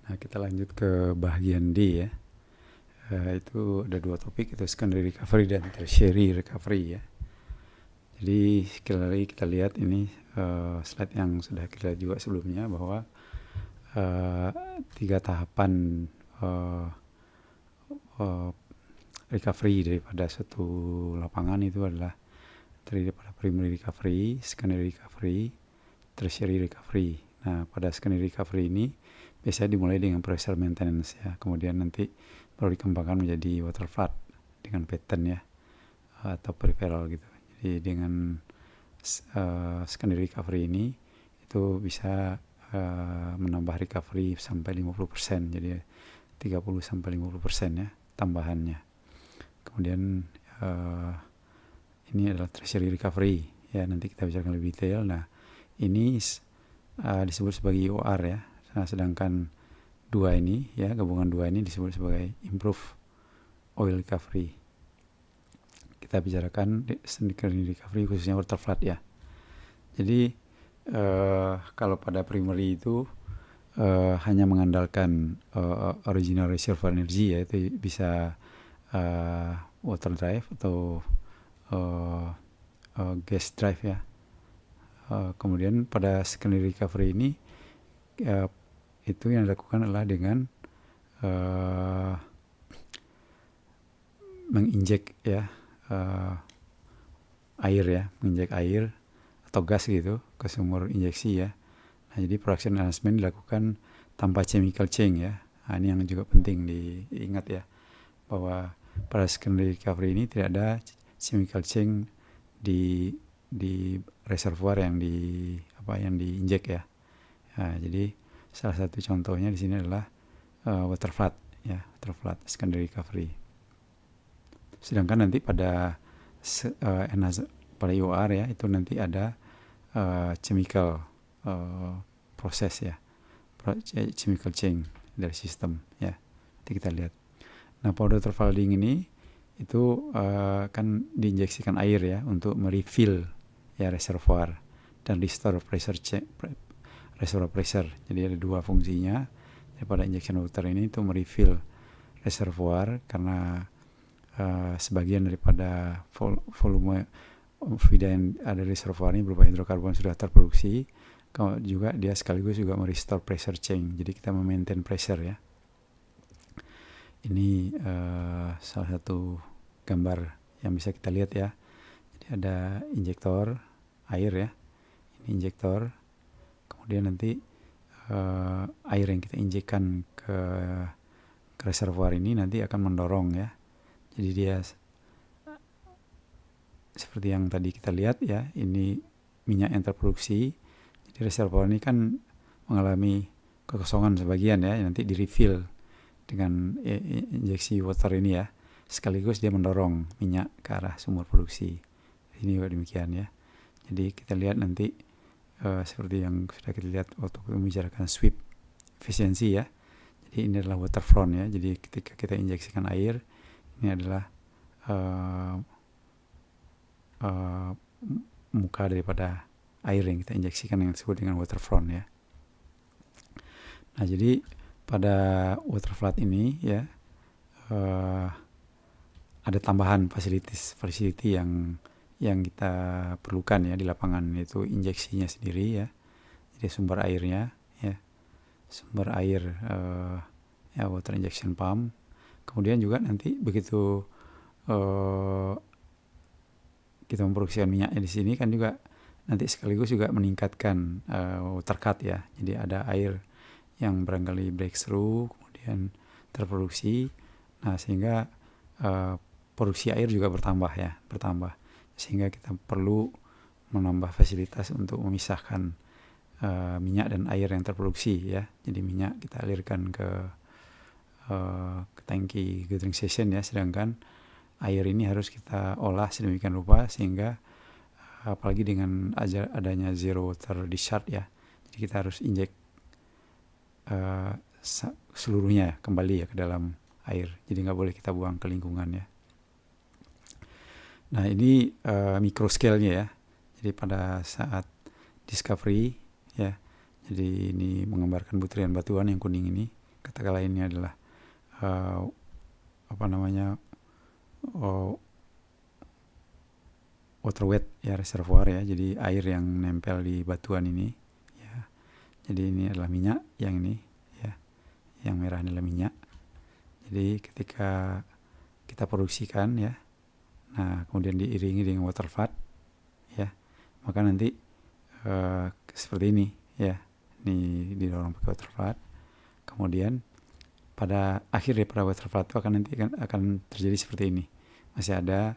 Nah, kita lanjut ke bagian D ya. Itu ada dua topik, itu secondary recovery dan tertiary recovery ya. Jadi sekali lagi kita lihat ini slide yang sudah kita lihat juga sebelumnya, bahwa 3 tahapan recovery daripada suatu lapangan itu adalah terdiri pada primary recovery, secondary recovery, tertiary recovery. Nah, pada secondary recovery ini biasanya dimulai dengan pressure maintenance ya, kemudian nanti baru dikembangkan menjadi water flood dengan pattern ya, atau peripheral gitu. Jadi dengan secondary recovery ini itu bisa menambah recovery sampai 50%, jadi 30-50% ya tambahannya. Kemudian ini adalah tertiary recovery ya, nanti kita bicarakan lebih detail. Nah, ini disebut sebagai IOR ya. Nah, sedangkan dua ini ya, gabungan dua ini disebut sebagai improve oil recovery. Kita bicarakan secondary recovery khususnya water flood ya. Jadi kalau pada primary itu hanya mengandalkan original reservoir energy, yaitu bisa water drive atau gas drive ya. Kemudian pada secondary recovery ini itu yang dilakukan adalah dengan menginjek ya air ya, menginjek air atau gas gitu ke sumur injeksi ya. Nah, jadi production enhancement dilakukan tanpa chemical change ya. Nah, ini yang juga penting diingat ya, bahwa pada secondary recovery ini tidak ada chemical change di reservoir yang diinjek ya. Nah, jadi salah satu contohnya di sini adalah water flood ya, water flood secondary recovery. Sedangkan nanti pada IOR ya, itu nanti ada chemical proses ya, chemical change dari sistem ya. Nanti kita lihat. Nah, pada water flooding ini itu kan diinjeksikan air ya untuk merefill ya reservoir dan restore reservoir pressure. Jadi ada dua fungsinya daripada injection water ini, itu merefill reservoir karena sebagian daripada volume fluida yang ada di reservoir ini berupa hidrokarbon sudah terproduksi. Juga dia sekaligus juga merestore pressure change. Jadi kita memaintain pressure ya. Ini salah satu gambar yang bisa kita lihat ya. Jadi ada injektor air ya. Ini injektor. Kemudian nanti air yang kita injekkan ke reservoir ini nanti akan mendorong ya. Jadi dia seperti yang tadi kita lihat ya, ini minyak yang terproduksi. Jadi reservoir ini kan mengalami kekosongan sebagian ya, nanti di refill dengan injeksi water ini ya. Sekaligus dia mendorong minyak ke arah sumur produksi. Ini juga demikian ya. Jadi kita lihat nanti seperti yang sudah kita lihat waktu kita membicarakan sweep efisiensi ya. Jadi ini adalah waterfront ya. Jadi ketika kita injeksikan air, ini adalah muka daripada air yang kita injeksikan yang disebut dengan waterfront ya. Nah, jadi pada water flood ini ya ada tambahan facility yang kita perlukan ya di lapangan, yaitu injeksinya sendiri ya. Jadi sumber airnya ya, sumber air ya, water injection pump. Kemudian juga nanti begitu kita memproduksikan minyaknya di sini kan juga nanti sekaligus juga meningkatkan water cut ya. Jadi ada air yang barangkali breakthrough kemudian terproduksi. Nah, sehingga produksi air juga bertambah. Sehingga kita perlu menambah fasilitas untuk memisahkan minyak dan air yang terproduksi ya. Jadi minyak kita alirkan ke tangki gathering station ya, sedangkan air ini harus kita olah sedemikian rupa sehingga apalagi dengan adanya zero water discharge ya, jadi kita harus injek seluruhnya kembali ya ke dalam air, jadi nggak boleh kita buang ke lingkungan ya. Nah, ini micro scale-nya ya. Jadi pada saat discovery ya, jadi ini menggambarkan butiran batuan yang kuning ini katakanlah ini adalah water wet ya, reservoir ya, jadi air yang nempel di batuan ini ya. Jadi ini adalah minyak, yang ini ya, yang merah adalah minyak. Jadi ketika kita produksikan ya, nah kemudian diiringi dengan water flood ya, maka nanti seperti ini ya, ini didorong pakai water flood. Kemudian pada akhir daripada water flood itu akan terjadi seperti ini, masih ada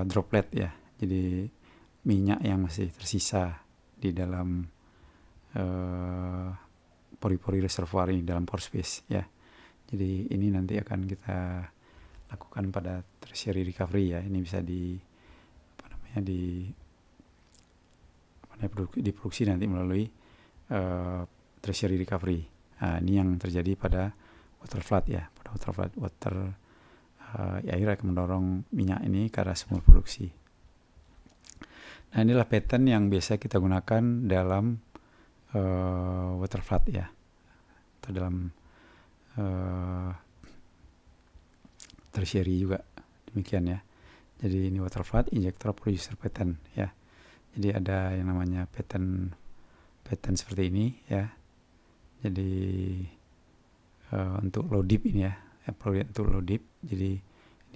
droplet ya, jadi minyak yang masih tersisa di dalam pori-pori reservoir ini, dalam pore space ya. Jadi ini nanti akan kita lakukan pada tertiary recovery ya. Ini bisa diproduksi nanti melalui tertiary recovery. Nah, ini yang terjadi pada water flood ya. Pada water flood, air akan mendorong minyak ini ke arah sumur produksi. Nah, inilah pattern yang biasa kita gunakan dalam water flood ya, atau dalam tertiary juga demikian ya. Jadi ini water flood injector producer pattern ya. Jadi ada yang namanya pattern seperti ini ya. Jadi untuk low dip ini ya, untuk low dip. Jadi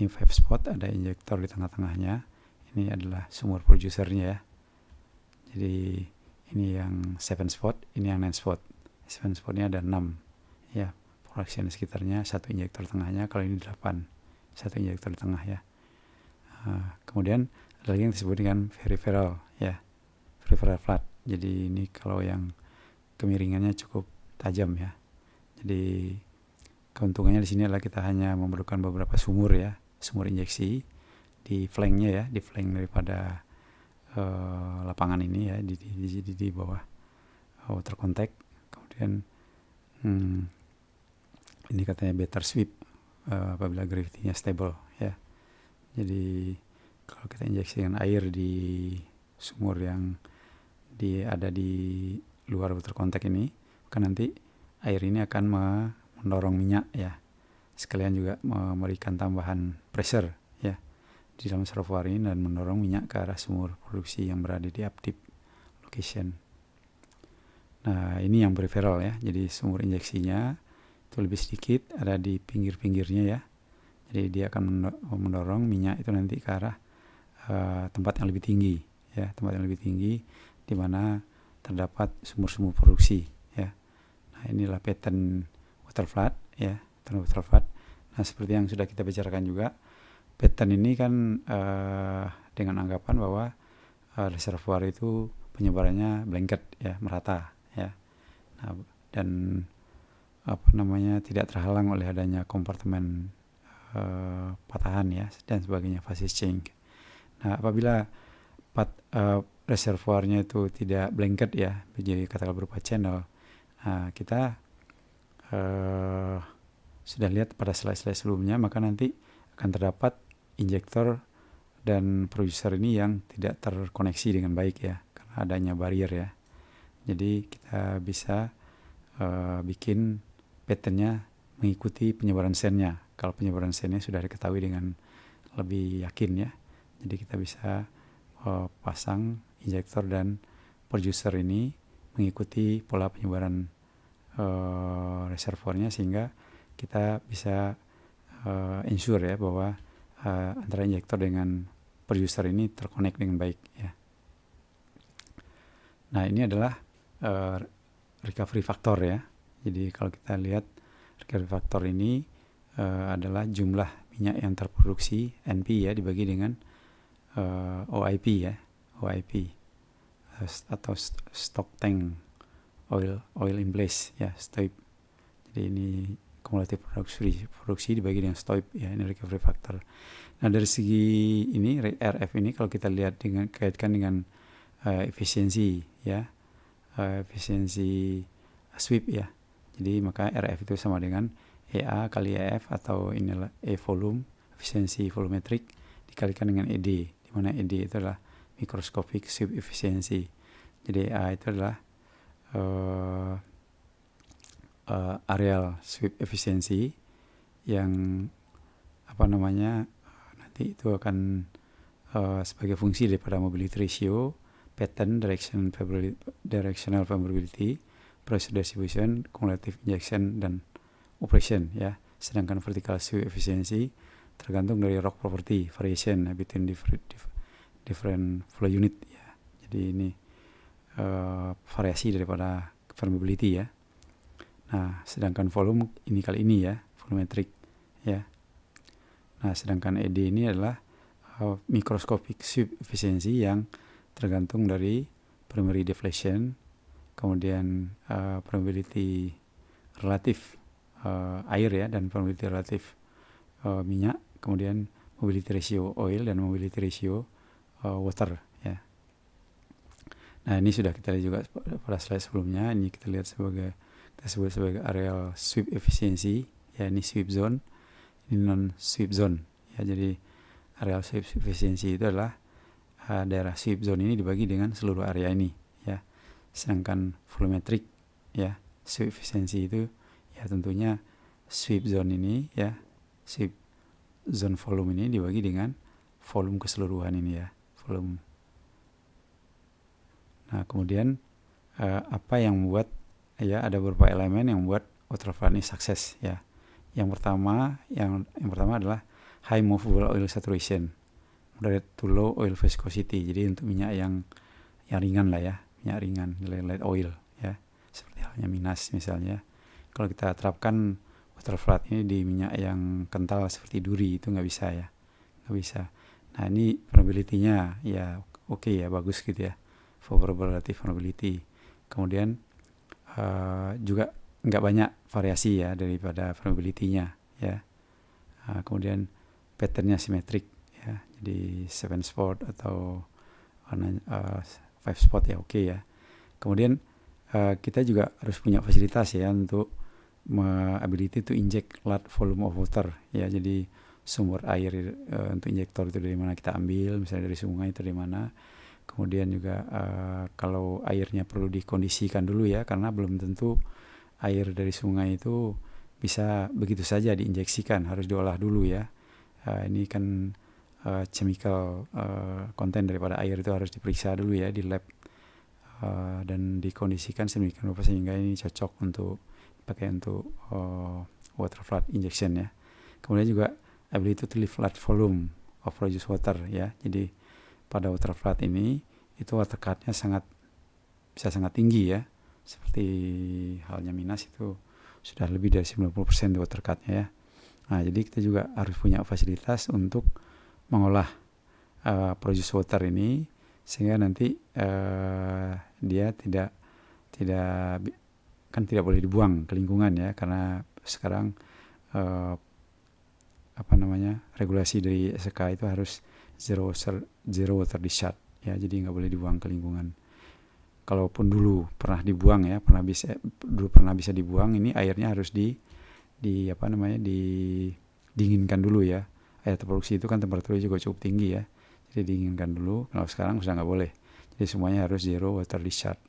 ini 5 spot, ada injektor di tengah-tengahnya. Ini adalah sumur producernya ya. Jadi ini yang 7 spot, ini yang 9 spot. 7 spotnya ada 6 ya, production sekitarnya, satu injektor tengahnya. Kalau ini 8, satu injektor di tengah ya. Kemudian ada lagi yang disebut dengan peripheral ya, peripheral flood. Jadi ini kalau yang kemiringannya cukup tajam ya. Jadi keuntungannya di sini adalah kita hanya memerlukan beberapa sumur ya, sumur injeksi di flanknya ya, di flank daripada lapangan ini ya, di bawah water contact. Kemudian ini katanya better sweep apabila gravity-nya stable ya. Jadi kalau kita injeksi dengan air di sumur yang ada di luar water contact ini, maka nanti air ini akan mendorong minyak ya, sekalian juga memberikan tambahan pressure ya di dalam reservoir ini dan mendorong minyak ke arah sumur produksi yang berada di updip location. Nah, ini yang peripheral ya. Jadi sumur injeksinya itu lebih sedikit, ada di pinggir-pinggirnya ya. Jadi dia akan mendorong minyak itu nanti ke arah tempat yang lebih tinggi ya, tempat yang lebih tinggi di mana terdapat sumur-sumur produksi ya. Nah, inilah pattern water flood ya, pattern water flood. Nah, seperti yang sudah kita bicarakan juga, pattern ini kan dengan anggapan bahwa reservoir itu penyebarannya blanket ya, merata ya. Nah, dan tidak terhalang oleh adanya kompartemen patahan ya dan sebagainya, phase change. Nah, apabila reservoirnya itu tidak blanket ya, jadi katakanlah berupa channel, nah, kita sudah lihat pada slide-slide sebelumnya, maka nanti akan terdapat injektor dan producer ini yang tidak terkoneksi dengan baik ya, karena adanya barrier ya. Jadi kita bisa bikin patternnya mengikuti penyebaran sennya. Kalau penyebaran sennya sudah diketahui dengan lebih yakin ya, jadi kita bisa pasang injektor dan producer ini mengikuti pola penyebaran reservoirnya, sehingga kita bisa ensure ya bahwa antara injektor dengan producer ini terkonek dengan baik ya. Nah, ini adalah recovery factor ya. Jadi kalau kita lihat recovery factor ini adalah jumlah minyak yang terproduksi NP ya dibagi dengan OIP ya, OIP atau stock tank oil in place ya, STOIP. Jadi ini cumulative produksi dibagi dengan STOIP ya, ini recovery factor. Nah, dari segi ini RF ini kalau kita lihat kaitkan dengan efisiensi ya, efisiensi sweep ya. Jadi maka RF itu sama dengan EA kali EF, atau inilah E volume, efisiensi volumetric, dikalikan dengan ED, di mana ED itu adalah microscopic sweep efficiency. Jadi A itu adalah areal sweep efficiency yang nanti itu akan sebagai fungsi daripada mobility ratio, pattern, directional favorability, pressure distribution, cumulative injection, dan operation ya. Sedangkan vertical sweep efficiency tergantung dari rock property variation between different flow unit ya. Jadi ini variasi daripada permeability ya. Nah, sedangkan volume ini kali ini ya, volumetric ya. Nah, sedangkan ED ini adalah microscopic sweep efficiency yang tergantung dari primary deflation, kemudian permeability relatif air ya, dan permeability relatif minyak, kemudian mobility ratio oil dan mobility ratio water ya. Nah, ini sudah kita lihat juga pada slide sebelumnya. Ini kita sebut sebagai areal sweep efficiency ya. Ini sweep zone, ini non sweep zone ya. Jadi areal sweep efficiency itu adalah daerah sweep zone ini dibagi dengan seluruh area ini ya. Sedangkan volumetric ya, sweep efficiency itu ya tentunya sweep zone ini ya, sweep zone volume ini dibagi dengan volume keseluruhan ini ya, volume. Nah, kemudian apa yang membuat ya, ada beberapa elemen yang membuat water flood ini sukses ya. Yang pertama adalah high movable oil saturation, moderate to low oil viscosity. Jadi untuk minyak yang ringan lah ya, minyak ringan, light oil ya, seperti halnya Minas misalnya. Kalau kita terapkan water flood ini di minyak yang kental seperti duri, itu nggak bisa ya, nggak bisa. Nah, ini probability-nya ya oke ya, bagus gitu ya, favorable relative probability. Kemudian juga nggak banyak variasi ya daripada probability-nya ya. Kemudian pattern-nya simetrik ya, jadi 7 spot atau 5 spot ya, oke ya. Kemudian kita juga harus punya fasilitas ya untuk ability to inject large volume of water ya. Jadi sumber air untuk injektor itu dari mana kita ambil, misalnya dari sungai itu dari mana. Kemudian juga kalau airnya perlu dikondisikan dulu ya, karena belum tentu air dari sungai itu bisa begitu saja diinjeksikan, harus diolah dulu ya. Ini kan chemical content daripada air itu harus diperiksa dulu ya di lab dan dikondisikan sedemikian rupa sehingga ini cocok untuk dipakai untuk water flood injection ya. Kemudian juga ability to lift large volume of produced water ya. Jadi pada water flood ini itu water cut-nya bisa sangat tinggi ya. Seperti halnya Minas itu sudah lebih dari 90% water cut-nya ya. Nah, jadi kita juga harus punya fasilitas untuk mengolah produced water ini sehingga nanti dia tidak boleh dibuang ke lingkungan ya, karena sekarang regulasi dari SK itu harus zero water discharge ya, jadi nggak boleh dibuang ke lingkungan. Kalaupun dulu pernah dibuang ya, pernah bisa dibuang, ini airnya harus didinginkan dulu ya. Air terproduksi itu kan temperaturnya juga cukup tinggi ya, jadi dinginkan dulu. Kalau sekarang sudah nggak boleh, jadi semuanya harus zero water discharge.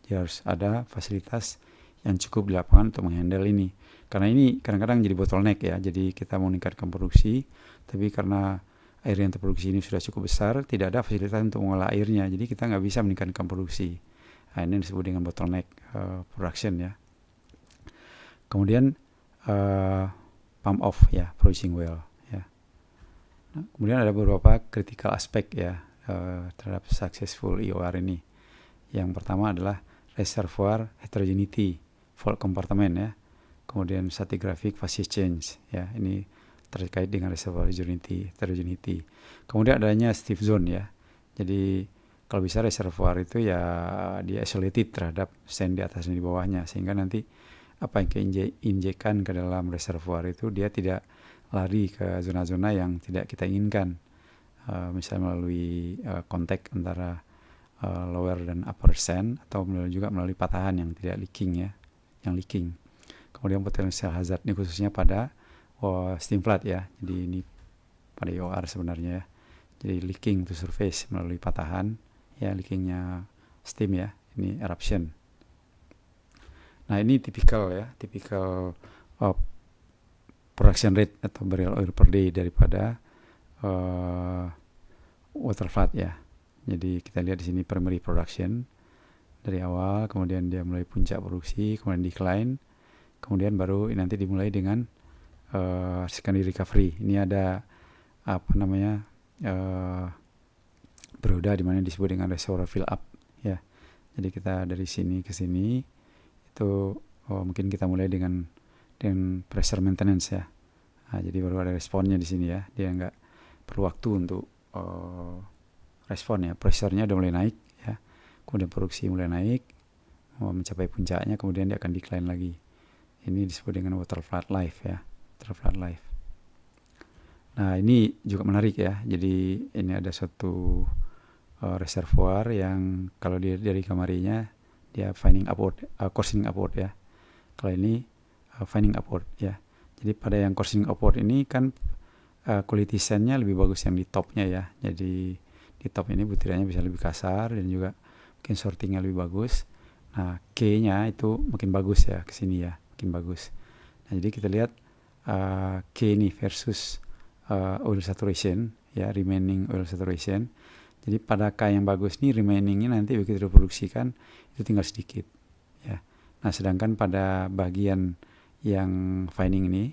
Jadi harus ada fasilitas yang cukup di lapangan untuk menghandle ini, karena ini kadang-kadang jadi bottleneck ya. Jadi kita mau meningkatkan produksi, tapi karena air yang terproduksi ini sudah cukup besar, tidak ada fasilitas untuk mengolah airnya, jadi kita nggak bisa meningkatkan produksi. Nah, ini disebut dengan bottleneck production ya. Kemudian pump off ya, producing well ya. Nah, kemudian ada beberapa critical aspek ya terhadap successful EOR ini. Yang pertama adalah reservoir heterogeneity, fault compartment ya. Kemudian stratigraphic phase change ya, ini terkait dengan reservoir heterogeneity. Kemudian adanya stiff zone ya. Jadi kalau bisa reservoir itu ya dia isolated terhadap sand di atas dan di bawahnya, sehingga nanti apa yang keinjekkan ke dalam reservoir itu dia tidak lari ke zona-zona yang tidak kita inginkan, misalnya melalui kontak antara lower dan upper sand, atau juga melalui patahan yang tidak leaking ya, yang leaking. Kemudian potensial hazard ini khususnya pada steam flood ya. Jadi ini pada EOR sebenarnya ya. Jadi leaking to surface melalui patahan ya, leakingnya steam ya, ini eruption. Nah ini tipikal uh, production rate atau barrel oil per day daripada waterflood ya. Jadi kita lihat di sini primary production dari awal, kemudian dia mulai puncak produksi, kemudian decline, kemudian baru nanti dimulai dengan secondary recovery. Ini ada periode di mana disebut dengan reservoir fill up ya. Jadi kita dari sini ke sini itu mungkin kita mulai dengan pressure maintenance ya. Nah, jadi baru ada responnya di sini ya. Dia nggak perlu waktu untuk respon ya. Pressure-nya udah mulai naik ya. Kemudian produksi mulai naik, mencapai puncaknya, kemudian dia akan decline lagi. Ini disebut dengan waterflood life ya. Waterflood life. Nah ini juga menarik ya. Jadi ini ada suatu reservoir yang kalau dari kamarinya dia finding upward, coursing upward ya. Kalau ini finding upward ya. Jadi pada yang coursing upward ini kan quality sand-nya lebih bagus yang di topnya ya. Jadi di top ini butirannya bisa lebih kasar dan juga mungkin sortingnya lebih bagus. Nah K-nya itu makin bagus ya ke sini ya, makin bagus. Nah jadi kita lihat K ini versus oil saturation ya, remaining oil saturation. Jadi pada K yang bagus nih remainingnya nanti begitu diproduksikan itu tinggal sedikit ya. Nah sedangkan pada bagian yang finding ini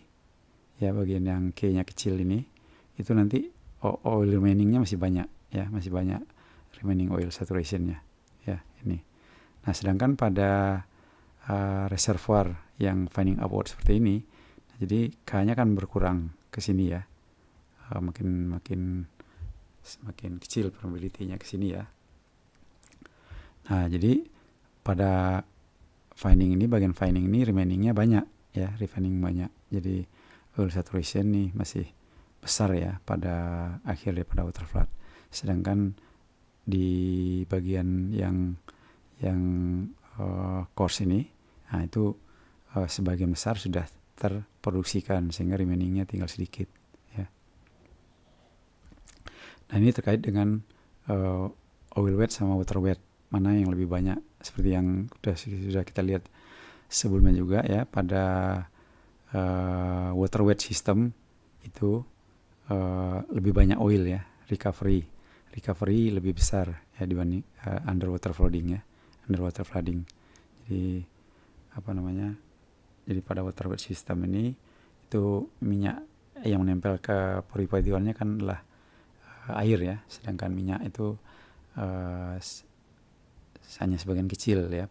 ya, bagian yang K-nya kecil ini itu nanti oil remainingnya masih banyak ya, masih banyak remaining oil saturationnya ya ini. Nah sedangkan pada reservoir yang finding upward seperti ini, jadi K-nya kan berkurang ke sini ya, semakin kecil probability-nya ke sini ya. Nah jadi pada bagian finding ini remainingnya banyak ya, remaining banyak. Jadi oil saturation nih masih besar ya pada akhir daripada waterflood. Sedangkan di bagian yang course ini, nah itu sebagian besar sudah terproduksikan sehingga remainingnya tinggal sedikit ya. Nah ini terkait dengan oil weight sama water weight, mana yang lebih banyak, seperti yang sudah kita lihat sebelumnya juga ya. Pada water weight system itu lebih banyak oil ya, recovery lebih besar ya dibanding underwater flooding. Jadi jadi pada water weight system ini itu minyak yang menempel ke pori-porinya kan adalah air ya, sedangkan minyak itu hanya sebagian kecil ya,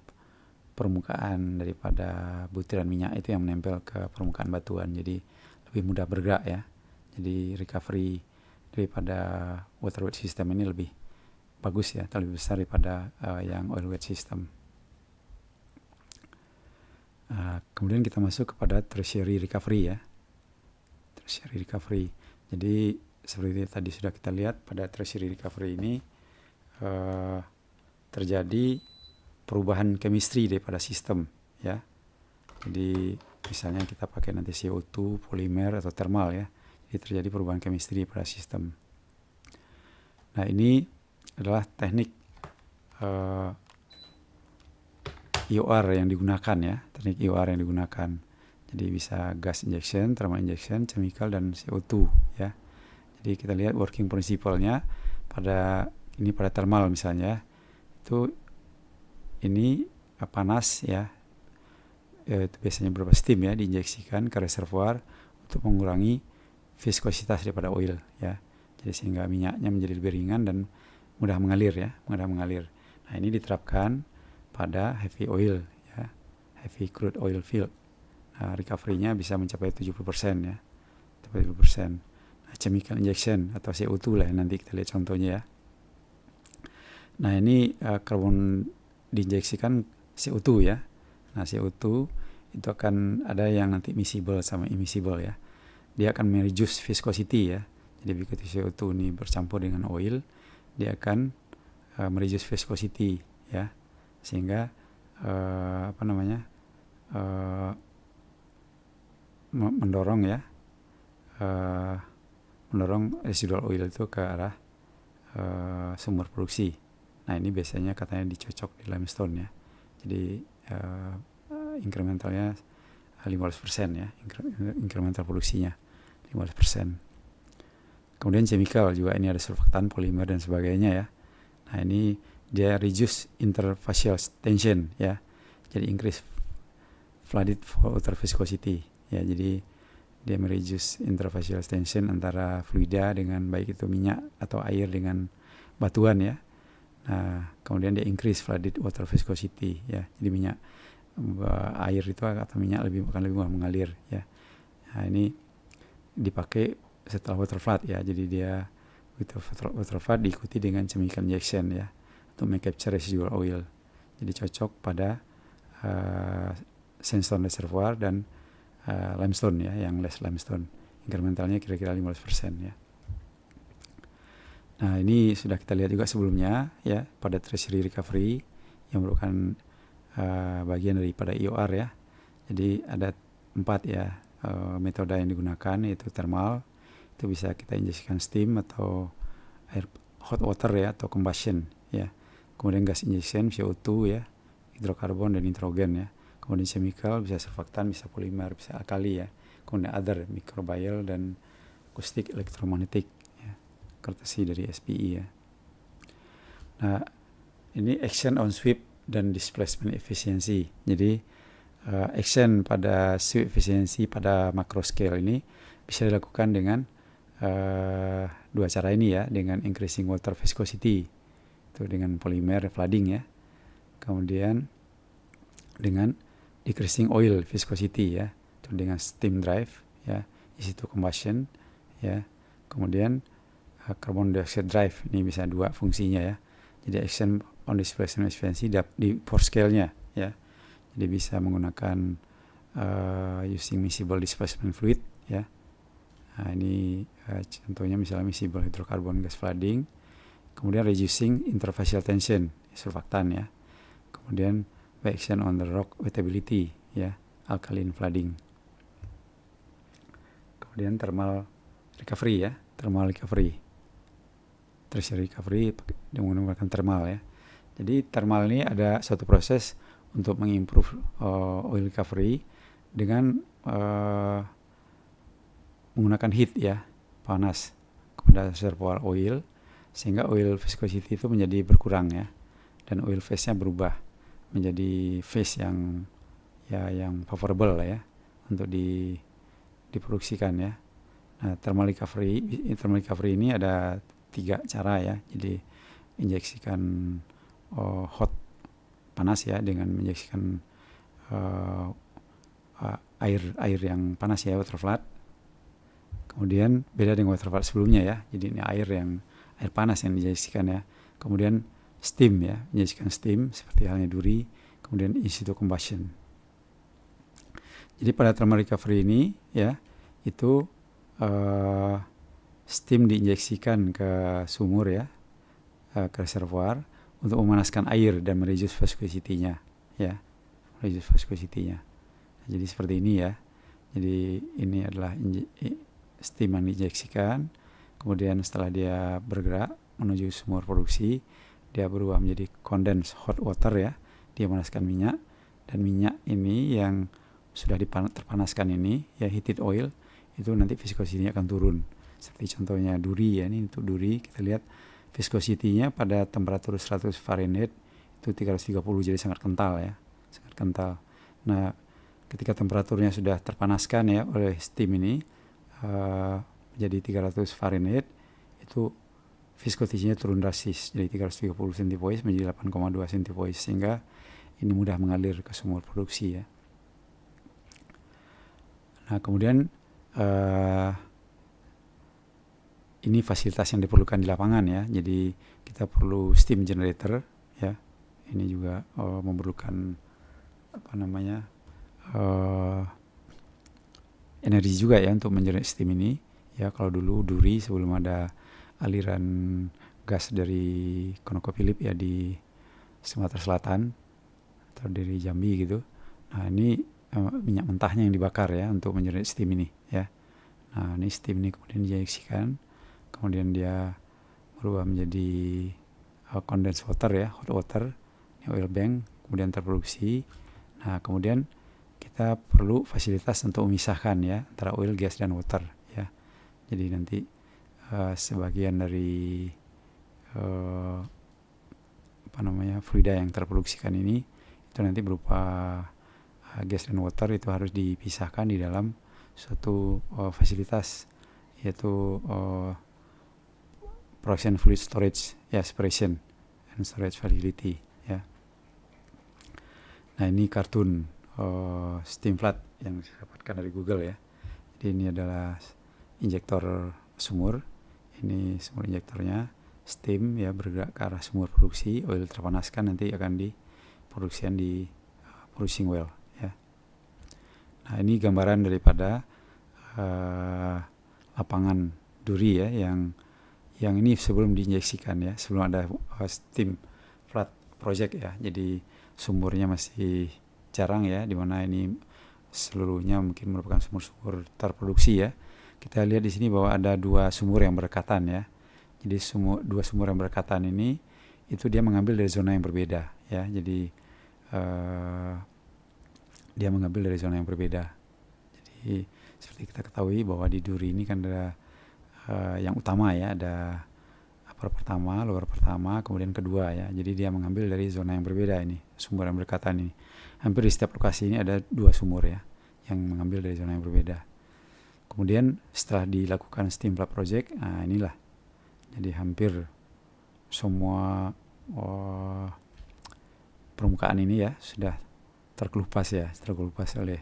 permukaan daripada butiran minyak itu yang menempel ke permukaan batuan, jadi lebih mudah bergerak ya. Jadi recovery daripada water weight system ini lebih bagus ya, atau lebih besar daripada yang oil weight system. Kemudian kita masuk kepada tertiary recovery ya. Tertiary recovery. Jadi seperti tadi sudah kita lihat, pada tertiary recovery ini terjadi perubahan chemistry daripada sistem ya. Jadi misalnya kita pakai nanti CO2, polimer atau thermal ya. Jadi terjadi perubahan chemistry pada sistem. Nah ini adalah teknik EOR yang digunakan ya, teknik EOR yang digunakan. Jadi bisa gas injection, thermal injection, chemical, dan CO2 ya. Jadi kita lihat working principle-nya pada thermal misalnya, itu ini panas ya, itu biasanya berupa steam ya, diinjeksikan ke reservoir untuk mengurangi viskositas daripada oil ya. Jadi sehingga minyaknya menjadi lebih ringan dan mudah mengalir ya, Nah ini diterapkan pada heavy oil ya, heavy crude oil field. Nah, recovery-nya bisa mencapai 70% ya, 70%. Nah, chemical injection atau CO2 lah nanti kita lihat contohnya ya. Nah ini karbon diinjeksikan CO2 ya. Nah CO2 itu akan ada yang nanti miscible sama immiscible ya. Dia akan mereduce viscosity ya. Jadi begitu CO2 ini bercampur dengan oil, dia akan mereduce viscosity ya, sehingga mendorong residual oil itu ke arah sumber produksi. Nah ini biasanya katanya dicocok di limestone ya. Jadi incrementalnya 15% ya, incremental produksinya 15%. Kemudian chemical juga, ini ada surfaktan, polimer dan sebagainya ya. Nah ini dia reduce interfacial tension ya, jadi increase fluid water viscosity ya, jadi dia mereduce interfacial tension antara fluida dengan baik itu minyak atau air dengan batuan ya. Nah kemudian dia increase fluid water viscosity ya, jadi minyak air itu atau minyak akan lebih mudah mengalir ya. Nah ini dipakai setelah water flood ya, jadi dia water flood diikuti dengan chemical injection ya untuk mengcapture residual oil, jadi cocok pada sandstone reservoir dan limestone ya, yang less limestone, incrementalnya kira-kira 15% ya. Nah ini sudah kita lihat juga sebelumnya ya pada tertiary recovery yang merupakan bagian daripada EOR ya. Jadi ada 4 ya metode yang digunakan, yaitu thermal, itu bisa kita injeksikan steam atau air hot water ya, atau combustion ya. Kemudian gas injection CO2 ya, hidrokarbon dan nitrogen ya. Kemudian chemical bisa surfaktan, bisa polimer, bisa alkali ya. Kemudian other microbial dan acoustic electromagnetic ya, courtesy dari SPE ya. Nah ini action on sweep dan displacement efficiency. Jadi action pada sweep efficiency pada macro scale ini bisa dilakukan dengan 2 cara ini ya, dengan increasing water viscosity itu dengan polimer flooding ya, kemudian dengan decreasing oil viscosity ya, itu dengan steam drive ya, itu combustion ya, kemudian carbon dioxide drive, ini bisa 2 fungsinya ya. Jadi action on displacement efficiency di 4 scale-nya ya. Jadi bisa menggunakan using miscible displacement fluid ya. Nah ini contohnya misalnya miscible hydrocarbon gas flooding, kemudian reducing interfacial tension surfaktan ya, kemudian action on the rock wettability ya, alkaline flooding, kemudian thermal recovery ya, tertiary recovery dengan menggunakan thermal ya. Jadi thermal ini ada suatu proses untuk mengimprove oil recovery dengan menggunakan heat ya, panas kepada reservoir oil, sehingga oil viscosity itu menjadi berkurang ya, dan oil phase-nya berubah menjadi phase yang favorable lah ya untuk diproduksikan ya. Nah thermal recovery ini ada 3 cara ya. Jadi injeksikan hot, panas ya, dengan menjeksikan air yang panas ya, water flood. Kemudian beda dengan water flood sebelumnya ya, jadi ini air panas yang diinjeksikan ya. Kemudian steam ya, injeksikan steam seperti halnya duri. Kemudian in situ combustion. Jadi pada thermal recovery ini ya, itu steam diinjeksikan ke sumur ya, ke reservoir untuk memanaskan air dan mereduce viscosity-nya ya, Jadi seperti ini ya. Jadi ini adalah steam yang diinjeksikan, kemudian setelah dia bergerak menuju sumur produksi, dia berubah menjadi condensed hot water ya, dia memanaskan minyak, dan minyak ini yang sudah terpanaskan ini ya, heated oil, itu nanti viscosity-nya akan turun. Seperti contohnya duri ya, ini untuk duri kita lihat viscosity-nya pada temperatur 100 Fahrenheit itu 330, jadi sangat kental ya, sangat kental. Nah ketika temperaturnya sudah terpanaskan ya oleh steam ini jadi 300 Fahrenheit, itu viscosity-nya turun drastis, jadi 330 centipoise menjadi 8,2 centipoise, sehingga ini mudah mengalir ke sumur produksi ya. Nah kemudian ini fasilitas yang diperlukan di lapangan ya, jadi kita perlu steam generator ya, ini juga memerlukan energi juga ya untuk mengenerate steam ini ya. Kalau dulu duri sebelum ada aliran gas dari ConocoPhillips ya di Sumatera Selatan atau dari Jambi gitu, nah ini minyak mentahnya yang dibakar ya untuk mengenerate steam ini ya. Nah ini steam ini kemudian diinjeksikan, kemudian dia berubah menjadi condensed water ya, hot water, oil bank, kemudian terproduksi. Nah kemudian kita perlu fasilitas untuk memisahkan ya antara oil, gas dan water ya. Jadi nanti sebagian dari fluida yang terproduksikan ini itu nanti berupa gas dan water, itu harus dipisahkan di dalam suatu fasilitas, yaitu production fluid storage ya, separation and storage facility ya. Nah, ini kartun steam flood yang saya dapatkan dari Google ya. Jadi ini adalah injektor sumur, ini sumur injektornya, steam ya bergerak ke arah sumur produksi, oil terpanaskan nanti akan diproduksikan di producing well ya. Nah, ini gambaran daripada lapangan duri ya, yang ini sebelum diinjeksikan ya, sebelum ada steam flood project ya. Jadi sumurnya masih jarang ya, dimana ini seluruhnya mungkin merupakan sumur-sumur terproduksi ya. Kita lihat di sini bahwa ada dua sumur yang berdekatan ya. Jadi dua sumur yang berdekatan ini itu dia mengambil dari zona yang berbeda ya. Jadi dia mengambil dari zona yang berbeda. Jadi seperti kita ketahui bahwa di duri ini kan ada yang utama ya, ada upper pertama, lower pertama, kemudian kedua ya. Jadi dia mengambil dari zona yang berbeda ini, sumur yang berdekatan ini. Hampir di setiap lokasi ini ada dua sumur ya, yang mengambil dari zona yang berbeda. Kemudian setelah dilakukan steam flood project, nah inilah. Jadi hampir semua permukaan ini ya sudah terkelupas oleh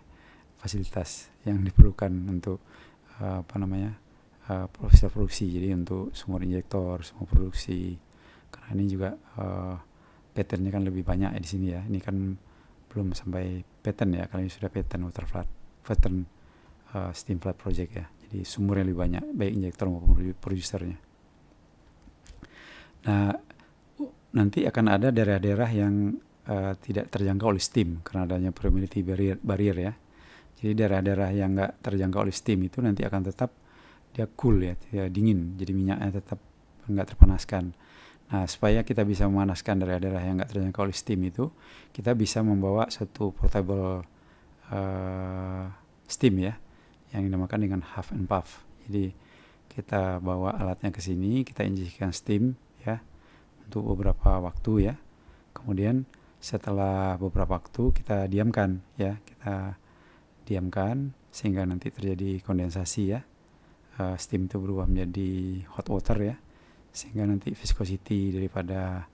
fasilitas yang diperlukan untuk proses produksi. Jadi untuk sumur injektor, sumur produksi, karena ini juga patternnya kan lebih banyak ya di sini ya. Ini kan belum sampai pattern ya, kalau ini sudah pattern water flood, pattern steam flood project ya. Jadi sumurnya lebih banyak, baik injektor maupun produsernya. Nah, nanti akan ada daerah-daerah yang tidak terjangkau oleh steam karena adanya permeability barrier ya. Jadi daerah-daerah yang nggak terjangkau oleh steam itu nanti akan tetap dia cool ya, tidak dingin, jadi minyaknya tetap nggak terpanaskan. Nah, supaya kita bisa memanaskan daerah-daerah yang nggak terjangkau oleh steam itu, kita bisa membawa satu portable steam ya, yang dinamakan dengan half and puff. Jadi kita bawa alatnya ke sini, kita injeksikan steam ya untuk beberapa waktu ya. Kemudian setelah beberapa waktu kita diamkan sehingga nanti terjadi kondensasi ya. Steam itu berubah menjadi hot water ya, sehingga nanti viscosity daripada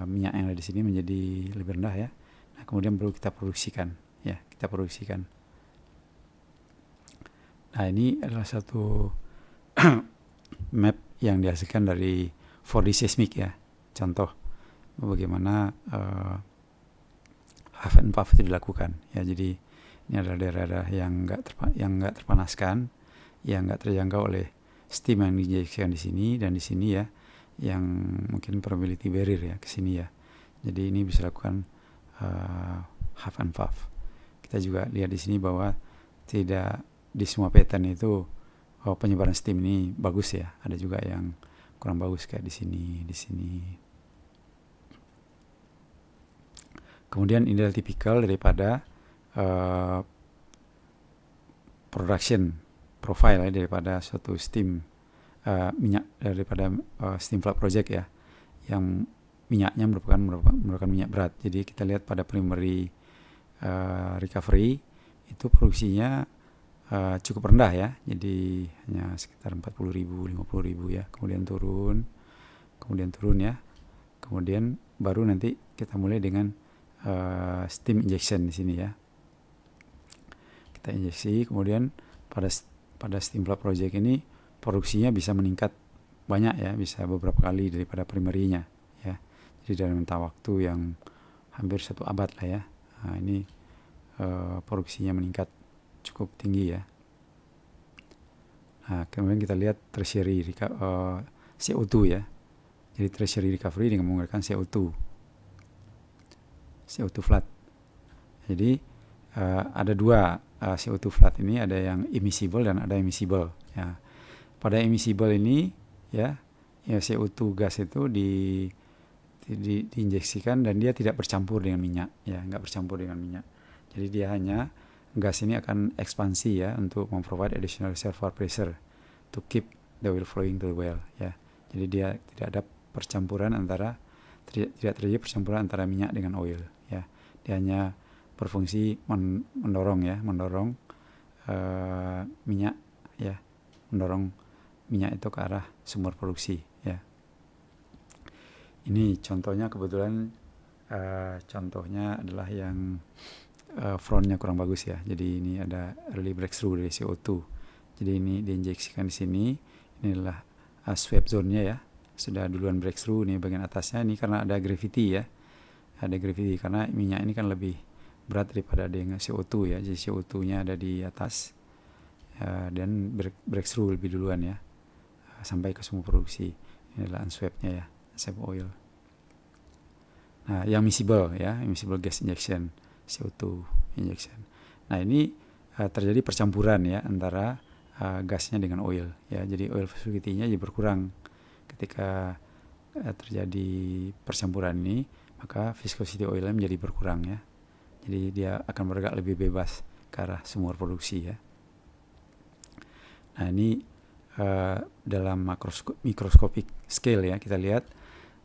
minyak yang ada di sini menjadi lebih rendah ya. Nah, kemudian baru kita produksikan. Nah, ini adalah satu map yang dihasilkan dari 4D seismic ya. Contoh bagaimana half and puff itu dilakukan ya. Jadi ini adalah daerah-daerah yang nggak terpanaskan, yang nggak terjangkau oleh steam yang diinjeksikan di sini, dan di sini ya yang mungkin permeability barrier ya ke sini ya. Jadi ini bisa lakukan half and puff. Kita juga lihat di sini bahwa tidak di semua pattern itu penyebaran steam ini bagus ya. Ada juga yang kurang bagus kayak di sini. Kemudian ini adalah tipikal daripada production profile ya, daripada suatu steam minyak daripada steam flood project ya, yang minyaknya merupakan minyak berat. Jadi kita lihat pada primary recovery itu produksinya cukup rendah ya, jadi hanya sekitar 40.000, 50.000 ya, kemudian turun ya, kemudian baru nanti kita mulai dengan steam injection di sini ya. Kita injeksi, kemudian pada steam flood project ini produksinya bisa meningkat banyak ya, bisa beberapa kali daripada primary-nya ya. Jadi dalam rentang waktu yang hampir 1 abad lah ya. Nah, ini produksinya meningkat cukup tinggi ya. Nah, kemudian kita lihat tertiary CO2 ya. Jadi tertiary recovery dengan menggunakan CO2 flood. Jadi ada dua CO2 flood ini, ada yang immiscible dan ada immiscible ya. Pada immiscible ini ya CO2 gas itu diinjeksikan dan dia tidak bercampur dengan minyak ya, nggak bercampur dengan minyak. Jadi dia hanya gas ini akan ekspansi ya untuk memprovide additional reservoir pressure to keep the oil flowing to the well ya. Jadi dia tidak ada percampuran antara tidak terjadi percampuran antara minyak dengan oil ya. Dia hanya berfungsi mendorong minyak ya, mendorong minyak itu ke arah sumber produksi ya. Ini contohnya kebetulan contohnya adalah yang frontnya kurang bagus ya. Jadi ini ada early breakthrough dari CO2. Jadi ini diinjeksikan di sini. Inilah swap zone-nya ya. Sudah duluan breakthrough nih bagian atasnya. Ini karena ada gravity ya. Ada gravity karena minyak ini kan lebih berat daripada dengan CO2 ya. Jadi CO2-nya ada di atas dan breakthrough lebih duluan ya. Sampai ke sumber produksi. Inilah unswap-nya ya. Unswap oil. Nah, yang miscible ya, miscible gas injection. CO2 injection. Nah ini terjadi percampuran ya antara gasnya dengan oil ya. Jadi oil viscosity-nya jadi berkurang ketika terjadi percampuran ini, maka viscosity oilnya menjadi berkurang ya. Jadi dia akan bergerak lebih bebas ke arah sumber produksi ya. Nah ini dalam microscopic scale ya, kita lihat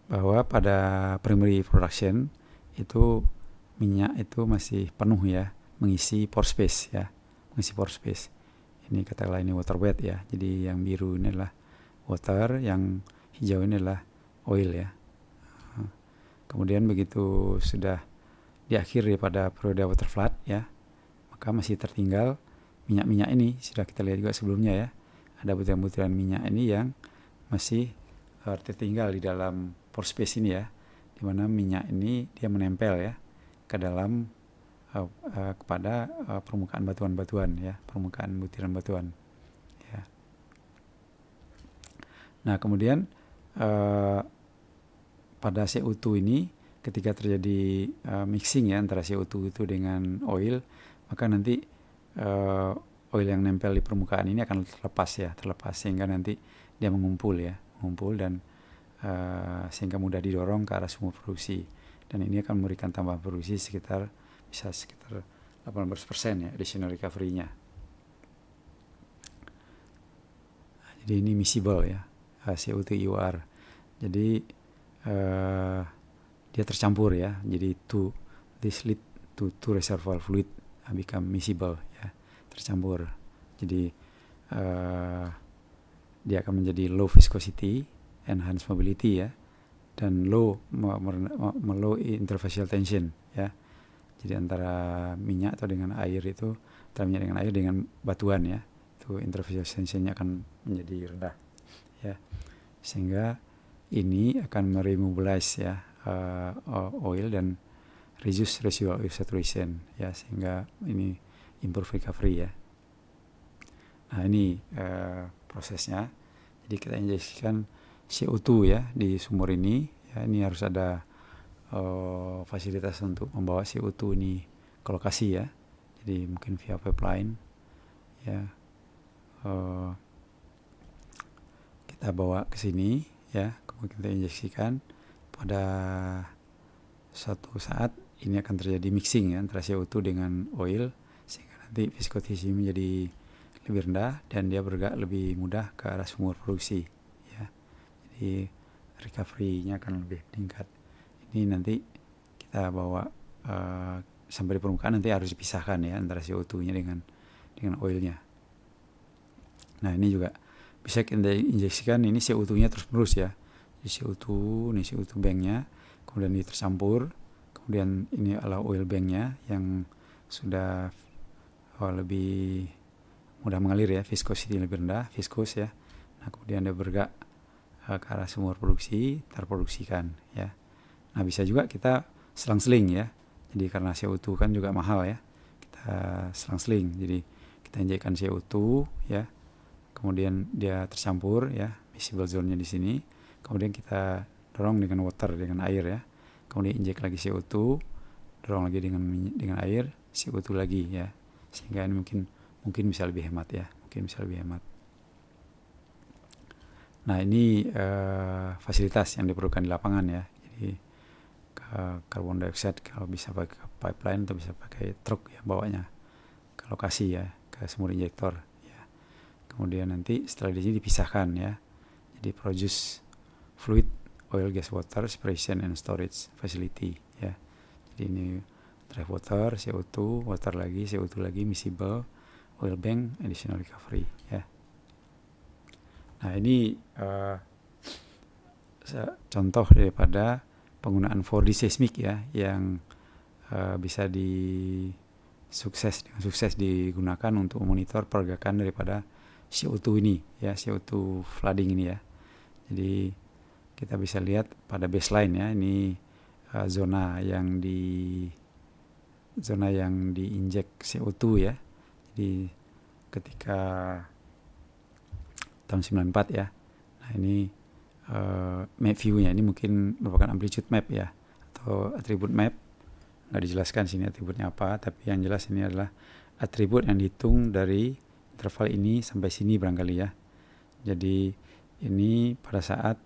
bahwa pada primary production itu minyak itu masih penuh ya, mengisi pore space ya, mengisi pore space. Ini katakanlah ini water wet ya. Jadi yang biru ini adalah water, yang hijau ini adalah oil ya. Kemudian begitu sudah di akhir daripada periode water flood ya, maka masih tertinggal minyak-minyak ini. Sudah kita lihat juga sebelumnya ya, ada butiran-butiran minyak ini yang masih tertinggal di dalam pore space ini ya, dimana minyak ini dia menempel ya ke dalam kepada permukaan batuan-batuan ya, permukaan butiran batuan ya. Nah kemudian pada CO2 ini ketika terjadi mixing ya antara CO2 itu dengan oil, maka nanti oil yang nempel di permukaan ini akan terlepas sehingga nanti dia mengumpul dan sehingga mudah didorong ke arah sumber produksi. Dan ini akan memberikan tambahan produksi sekitar 18% ya, additional recovery-nya. Jadi ini miscible ya, CO2 EOR. Jadi dia tercampur ya. Jadi this lead to reservoir fluid become miscible ya, tercampur. Jadi dia akan menjadi low viscosity, enhanced mobility ya, dan low interfacial tension ya. Jadi antara minyak atau dengan air itu, antara minyak dengan air dengan batuan ya, itu interfacial tensionnya akan menjadi rendah ya, sehingga ini akan meremobilize ya oil dan reduce residual oil saturation ya, sehingga ini improve recovery ya. Nah ini prosesnya. Jadi kita injeksikan CO2 ya di sumur ini ya. Ini harus ada fasilitas untuk membawa CO2 ini ke lokasi ya. Jadi mungkin via pipeline ya, kita bawa ke sini ya, kemudian kita injeksikan. Pada suatu saat ini akan terjadi mixing ya antara CO2 dengan oil, sehingga nanti viscosity menjadi lebih rendah dan dia bergerak lebih mudah ke arah sumber produksi ya. Jadi recovery-nya akan lebih meningkat. Ini nanti kita bawa sampai di permukaan, nanti harus dipisahkan ya antara CO2-nya dengan oilnya. Nah ini juga bisa kita injeksikan ini CO2-nya terus-menerus ya. Jadi CO2, ini CO2 bank-nya, kemudian ini tercampur, kemudian ini adalah oil bank-nya yang sudah lebih mudah mengalir ya, viscosity lebih rendah, viskos ya. Nah kemudian dia bergerak ke arah sumber produksi, terproduksikan ya. Nah bisa juga kita selang-seling ya. Jadi karena CO2 kan juga mahal ya, kita selang-seling. Jadi kita injekkan CO2 ya, kemudian dia tercampur ya, miscible zone-nya di sini. Kemudian kita dorong dengan water, dengan air ya. Kemudian injek lagi CO2, dorong lagi dengan air, CO2 lagi ya. Sehingga ini mungkin bisa lebih hemat ya, Nah ini fasilitas yang diperlukan di lapangan ya. Jadi karbon dioksida kalau bisa pakai pipeline atau bisa pakai truk ya bawanya ke lokasi ya, ke sumur injektor ya. Kemudian nanti setelah di sini dipisahkan ya, jadi produce fluid oil gas water separation and storage facility ya. Jadi ini dry water, CO2, water lagi, CO2 lagi, miscible, oil bank, additional recovery ya. Nah ini contoh daripada penggunaan 4D seismic ya, yang bisa sukses digunakan untuk memonitor pergerakan daripada CO2 ini ya, CO2 flooding ini ya. Jadi kita bisa lihat pada baseline ya, ini zona yang diinjek CO2 ya. Jadi ketika tahun 94 ya. Nah ini map view-nya, ini mungkin merupakan amplitude map ya, atau atribut map. Nggak dijelaskan sini atributnya apa, tapi yang jelas ini adalah atribut yang dihitung dari interval ini sampai sini barangkali ya. Jadi ini pada saat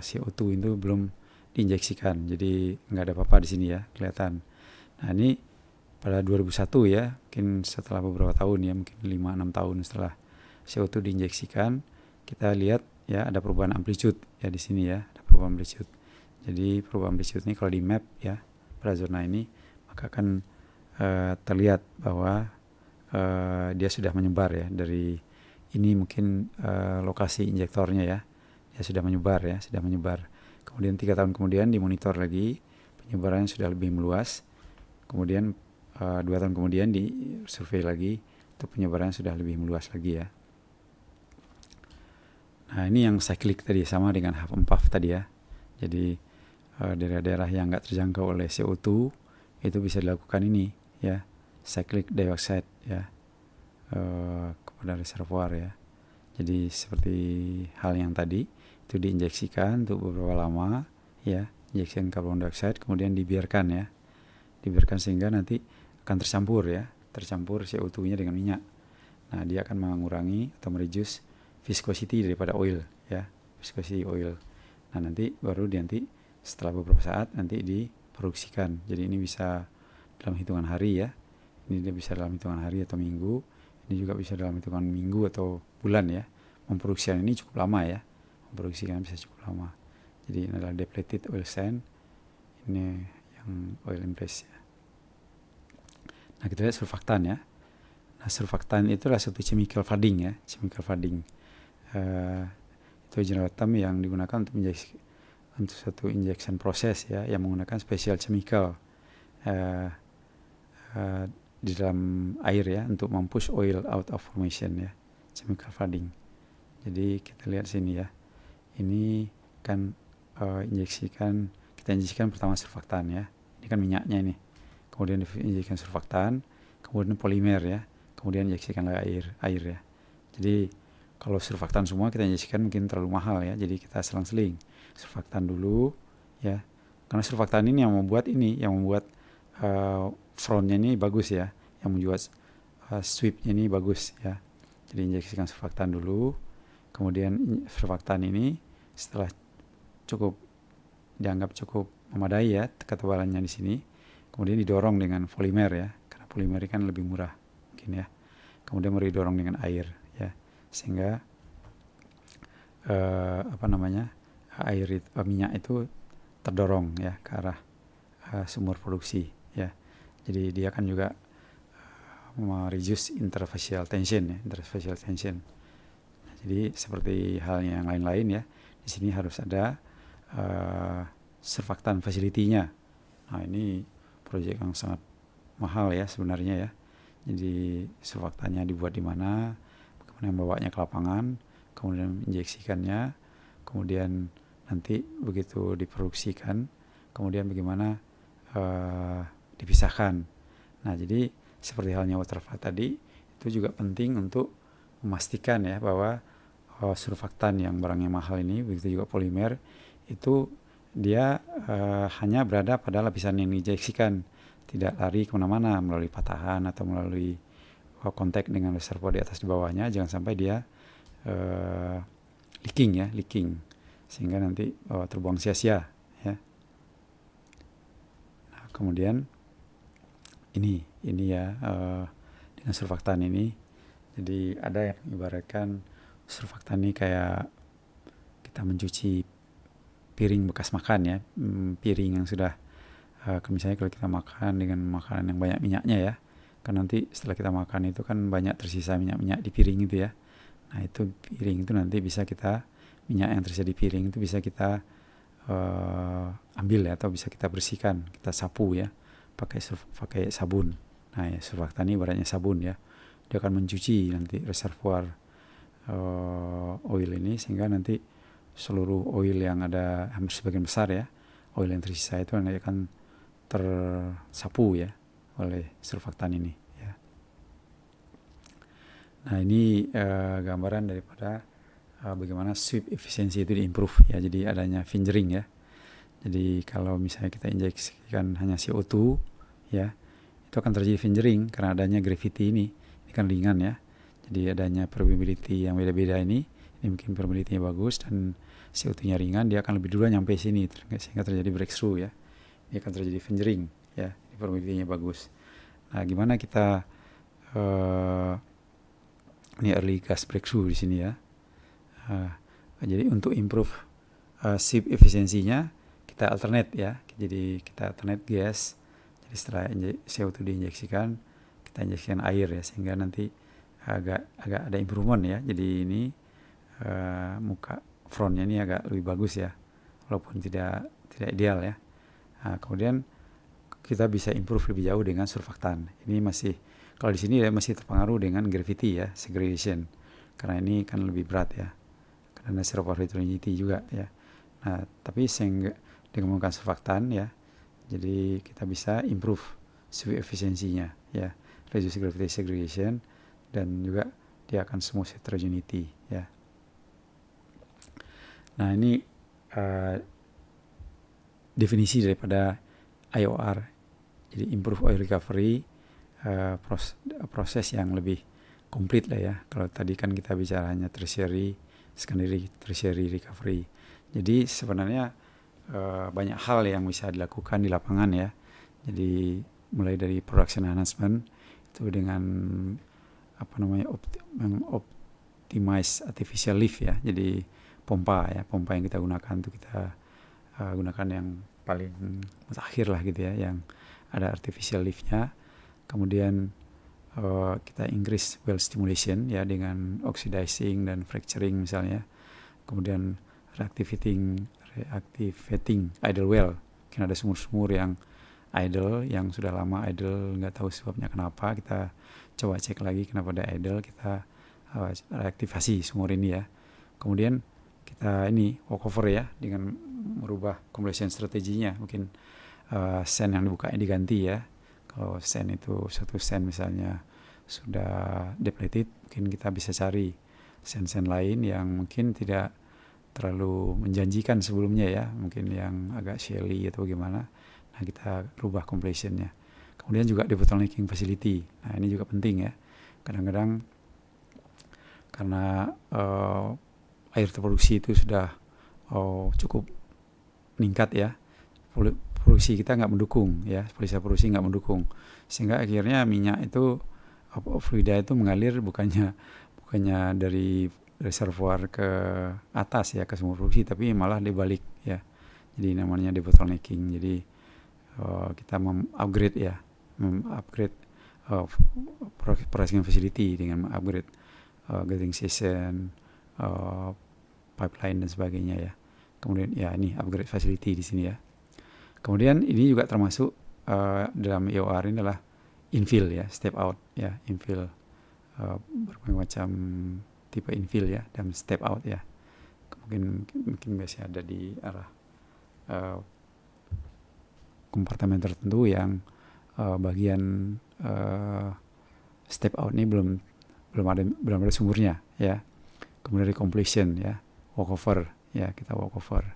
CO2 itu belum diinjeksikan, jadi nggak ada apa-apa di sini ya, kelihatan. Nah ini pada 2001 ya, mungkin setelah beberapa tahun ya, mungkin 5-6 tahun setelah CO2 diinjeksikan, kita lihat ya ada perubahan amplitude ya di sini ya, ada perubahan amplitude. Jadi perubahan amplitude ini kalau di map ya pada zona ini, maka akan terlihat bahwa dia sudah menyebar ya, dari ini mungkin lokasi injektornya ya, dia sudah menyebar. Kemudian 3 tahun kemudian dimonitor lagi, penyebarannya sudah lebih meluas. Kemudian 2 tahun kemudian disurvei lagi, itu penyebarannya sudah lebih meluas lagi ya. Nah ini yang cyclic tadi, sama dengan half and puff tadi ya. Jadi daerah-daerah yang nggak terjangkau oleh CO2 itu bisa dilakukan ini ya, cyclic dioxide ya, kepada reservoir ya. Jadi seperti hal yang tadi, itu diinjeksikan untuk beberapa lama ya, injection karbon dioxide, kemudian dibiarkan sehingga nanti akan tercampur CO2-nya dengan minyak. Nah dia akan mengurangi atau mereduce viscosity daripada oil ya, viscosity oil. Nah nanti setelah beberapa saat nanti diproduksikan. Jadi ini bisa dalam hitungan hari ya, ini dia bisa dalam hitungan hari atau minggu, ini juga bisa dalam hitungan minggu atau bulan ya. Memproduksikan ini cukup lama ya, memproduksikan bisa cukup lama. Jadi ini adalah depleted oil sand, ini yang oil in place ya. Nah kita lihat surfaktan ya. Nah surfaktan itu adalah satu chemical flooding ya, itu general term yang digunakan untuk satu injection proses ya, yang menggunakan special chemical di dalam air ya, untuk mempush oil out of formation ya, chemical flooding. Jadi kita lihat sini ya, ini kan kita injeksikan pertama surfaktan ya, ini kan minyaknya ini, kemudian diinjeksikan surfaktan, kemudian polimer ya, kemudian injeksikan lagi air ya. Jadi kalau surfaktan semua kita injeksikan mungkin terlalu mahal ya, jadi kita selang-seling surfaktan dulu ya, karena surfaktan ini yang membuat frontnya ini bagus ya, yang membuat sweepnya ini bagus ya. Jadi injeksikan surfaktan dulu, kemudian surfaktan ini setelah dianggap cukup memadai ya ketebalannya di sini, kemudian didorong dengan polimer ya, karena polimer kan lebih murah mungkin ya. Kemudian didorong dengan air ya, sehingga minyak itu terdorong ya ke arah sumur produksi ya. Jadi dia kan juga mereduce interfacial tension. Nah, jadi seperti halnya yang lain-lain ya, di sini harus ada surfaktan facility-nya. Nah ini proyek yang sangat mahal ya sebenarnya ya. Jadi surfaktannya dibuat di mana, bagaimana membawanya ke lapangan, kemudian injeksikannya, kemudian nanti begitu diproduksikan, kemudian bagaimana dipisahkan. Nah jadi seperti halnya waterfall tadi, itu juga penting untuk memastikan ya bahwa surfaktan yang barangnya mahal ini, begitu juga polimer, itu dia hanya berada pada lapisan yang diinjeksikan, tidak lari kemana-mana melalui patahan atau melalui kontak dengan reservoir di atas di bawahnya. Jangan sampai dia leaking sehingga nanti terbuang sia-sia ya. Kemudian ini ya dengan surfaktan ini, jadi ada yang ibaratkan surfaktan ini kayak kita mencuci piring bekas makan ya, piring yang sudah misalnya kalau kita makan dengan makanan yang banyak minyaknya ya, kan nanti setelah kita makan itu kan banyak tersisa minyak di piring itu ya. Nah itu piring itu nanti bisa kita, minyak yang tersisa di piring itu bisa kita ambil ya, atau bisa kita bersihkan, kita sapu ya pakai sabun. Nah ya, surfaktan ini ibaratnya sabun ya, dia akan mencuci nanti reservoir oil ini, sehingga nanti seluruh oil yang ada, hampir sebagian besar ya, oil yang tersisa itu nanti akan tersapu ya oleh surfaktan ini ya. Nah ini gambaran daripada bagaimana sweep efisiensi itu diimprove ya, jadi adanya fingering ya. Jadi kalau misalnya kita injeksikan hanya CO2 ya, itu akan terjadi fingering karena adanya gravity ini kan ringan ya. Jadi adanya permeability yang beda-beda ini mungkin permeability-nya bagus dan CO2-nya ringan, dia akan lebih dulu nyampe sini sehingga terjadi breakthrough ya. Ini akan terjadi fingering ya, permeability-nya bagus. Nah, gimana kita ini early gas breakthrough di sini ya. Jadi untuk improve sweep efisiensinya kita alternate ya. Jadi kita alternate gas. Jadi setelah CO2 diinjeksikan, kita injeksikan air ya, sehingga nanti agak ada improvement ya. Jadi ini muka frontnya ini agak lebih bagus ya, walaupun tidak ideal ya. Nah, kemudian kita bisa improve lebih jauh dengan surfaktan. Ini masih, kalau di sini ya masih terpengaruh dengan gravity ya, segregation. Karena ini kan lebih berat ya, karena reservoir heterogeneity juga ya. Nah, tapi dengan menggunakan surfaktan ya, jadi kita bisa improve sweep efisiensinya ya, reduce gravity segregation, dan juga dia akan smooth heterogeneity ya. Nah ini definisi daripada IOR, jadi improve oil recovery, proses yang lebih komplit lah ya. Kalau tadi kan kita bicara hanya tertiary, secondary, tertiary recovery. Jadi sebenarnya banyak hal yang bisa dilakukan di lapangan ya. Jadi mulai dari production enhancement itu dengan optimize artificial lift ya. Jadi pompa yang kita gunakan itu kita gunakan yang paling terakhir lah gitu ya, yang ada artificial liftnya. Kemudian kita increase well stimulation ya, dengan oxidizing dan fracturing misalnya. Kemudian reactivating idle well. Mungkin ada sumur-sumur yang idle, yang sudah lama idle, nggak tahu sebabnya kenapa. Kita coba cek lagi kenapa ada idle, kita reaktivasi sumur ini ya. Kemudian kita walkover ya, dengan merubah completion strateginya. Mungkin sen yang dibukanya diganti ya. Kalau sen itu satu sen misalnya sudah depleted, mungkin kita bisa cari sen-sen lain yang mungkin tidak terlalu menjanjikan sebelumnya ya, mungkin yang agak shelly atau gimana. Nah kita rubah completionnya. Kemudian juga debottlenecking facility. Nah ini juga penting ya. Kadang-kadang karena air terproduksi itu sudah cukup meningkat ya, produksi kita nggak mendukung ya, produksi nggak mendukung, sehingga akhirnya minyak itu fluida itu mengalir bukannya dari reservoir ke atas ya, ke sumur produksi, tapi malah dibalik ya. Jadi namanya debottlenecking. Jadi kita mengupgrade processing facility dengan mengupgrade gathering station, pipeline dan sebagainya ya. Kemudian ya ini upgrade facility di sini ya. Kemudian ini juga termasuk dalam IOR ini adalah infill ya, step out ya, infill, berbagai macam tipe infill ya, dan step out ya. Mungkin biasanya ada di arah kompartemen tertentu yang bagian step out ini belum ada sumurnya ya. Kemudian recompletion ya, walkover ya, kita walkover.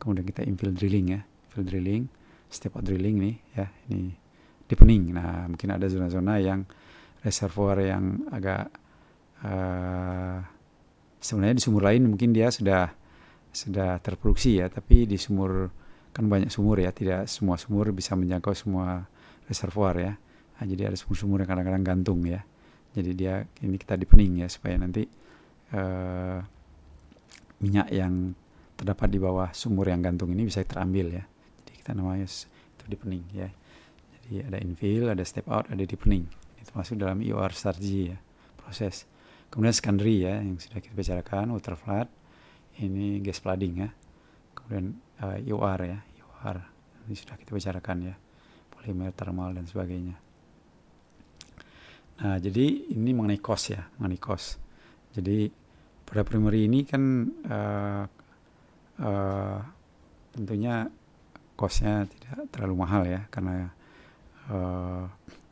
Kemudian kita infill drilling ya, infill drilling, step out drilling nih ya, ini deepening. Nah mungkin ada zona-zona yang reservoir yang agak sebenarnya di sumur lain mungkin dia sudah terproduksi ya, tapi di sumur kan banyak sumur ya, tidak semua sumur bisa menjangkau semua reservoir ya. Nah, jadi ada sumur-sumur yang kadang-kadang gantung ya. Jadi ini kita dipening ya, supaya nanti minyak yang terdapat di bawah sumur yang gantung ini bisa terambil ya. Jadi kita namanya itu deepening ya. Jadi ada infill, ada step out, ada deepening. Itu masuk dalam EOR strategy ya, proses. Kemudian secondary ya, yang sudah kita bicarakan, water flood, ini gas flooding ya. Kemudian EOR ya, EOR ini sudah kita bicarakan ya, polymer, thermal dan sebagainya. Nah, jadi ini mengenai cost ya, mengenai cost. Jadi pada primary ini kan tentunya costnya tidak terlalu mahal ya, karena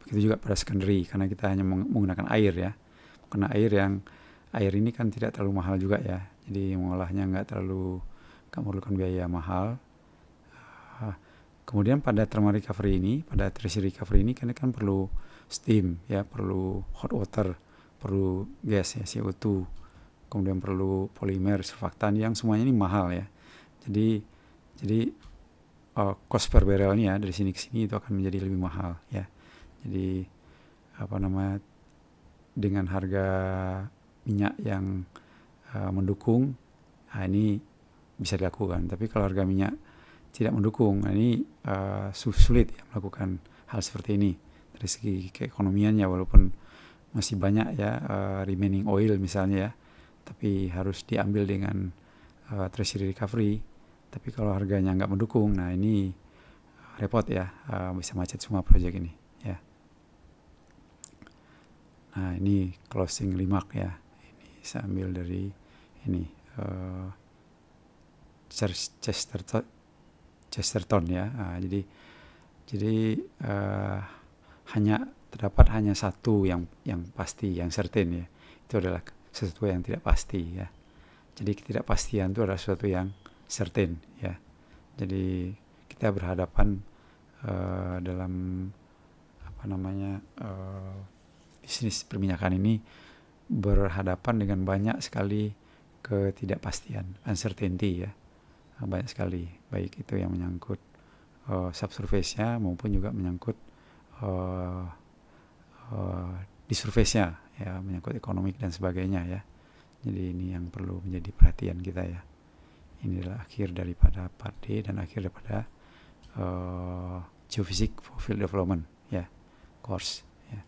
begitu juga pada secondary, karena kita hanya menggunakan air ya, karena air ini kan tidak terlalu mahal juga ya, jadi mengolahnya nggak memerlukan biaya mahal. Kemudian pada thermal recovery ini, pada tertiary recovery ini kan perlu steam ya, perlu hot water, perlu gas ya, CO2, kemudian perlu polimer, surfaktan, yang semuanya ini mahal ya. Jadi cost per barrelnya dari sini ke sini itu akan menjadi lebih mahal ya. Jadi dengan harga minyak yang mendukung, nah ini bisa dilakukan. Tapi kalau harga minyak tidak mendukung, nah ini sulit ya melakukan hal seperti ini dari segi keekonomiannya, walaupun masih banyak ya remaining oil misalnya ya, tapi harus diambil dengan tertiary recovery. Tapi kalau harganya nggak mendukung, nah ini repot ya, bisa macet semua proyek ini ya. Nah ini closing remark ya, ini saya ambil dari ini Chesterton ya. Jadi terdapat hanya satu yang pasti, yang certain ya, itu adalah sesuatu yang tidak pasti ya. Jadi ketidakpastian itu adalah sesuatu yang certain ya. Jadi kita berhadapan dalam bisnis perminyakan ini berhadapan dengan banyak sekali ketidakpastian, uncertainty ya, banyak sekali, baik itu yang menyangkut subsurface-nya maupun juga menyangkut di surface-nya ya, menyangkut ekonomik dan sebagainya ya. Jadi ini yang perlu menjadi perhatian kita ya. Ini adalah akhir daripada part D dan akhir daripada Geophysics for Field Development ya, course ya.